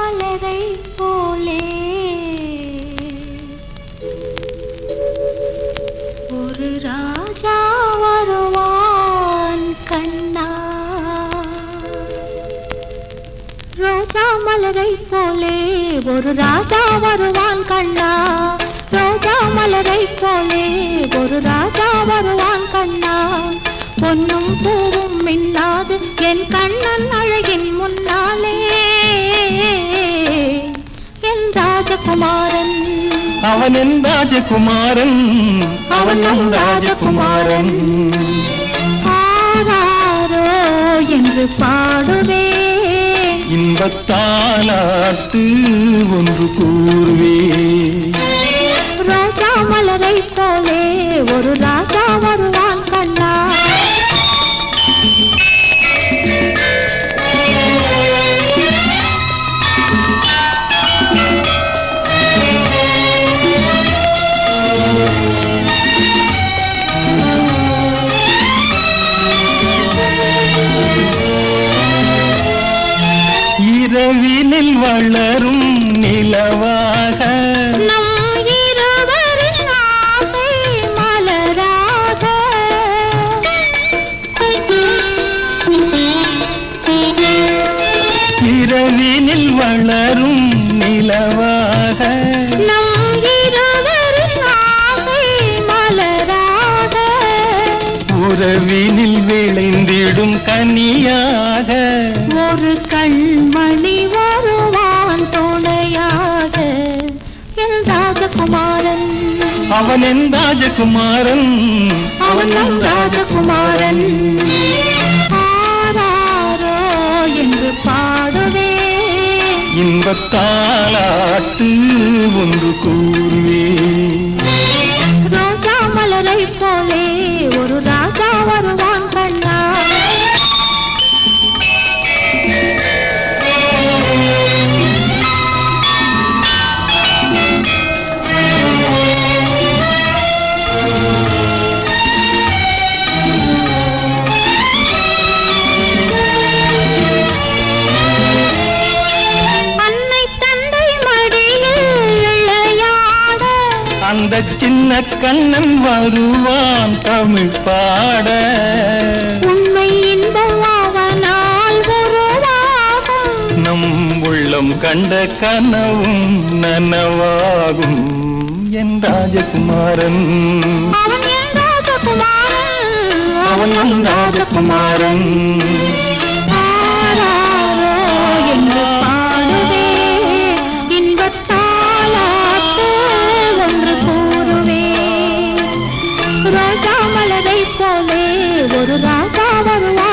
மலரை போலே ஒரு ராஜா வருவான் கண்ணா. ரோஜா மலரை போலே ஒரு ராஜா வருவான் கண்ணா. ரோஜா மலரை போலே ஒரு ராஜா வருவான் கண்ணா. பொன்னும் பூவும் மின்னாது என் கண்ணன் அழகின் முன்னாலே என் ராஜகுமாரன். அவன் என் ராஜகுமாரன், அவன் என் ராஜகுமாரன். ஆராரோ என்று பாடுவே இன்பத்தாலாட்டு ஒன்று கூறுவே. ரோஜா மலரை போலே ஒரு ராஜா வருவான் கண்ணா. இரவினில் வளரும் நிலவாக நம் இருவரின் ஆசை மலராக. இரவினில் வளரும் நிலவாக நம் இருவரின் ஆசை மலராக. உறவினில் விளைந்திடும் கனியாக ஒரு கண்மணி வருவான் துணையாக என் ராஜகுமாரன். அவன் என் ராஜகுமாரன், அவன் என் ராஜகுமாரன். ஆராரோ என்று பாடுவே இன்பத்தாலாட்டு ஒன்று கூறுவே. ரோஜா மலரை போலே ஒரு ராஜா வருவான் கண்ணா. அந்த சின்ன கண்ணன் வருவான் தமிழ் பாட. உண்மை இன்பம் அவனால் உருவாகும். நம் உள்ளம் கண்ட கனவும் நனவாகும். என் ராஜகுமாரன், அவன் என் ராஜகுமாரன், அவன் என் ராஜகுமாரன். ஆராரோ என்று பாடுவே இன்பத்தாலாட்டு ஒன்று கூறுவே. ரோஜா மலரை போலே ஒரு ராஜா வருவான்.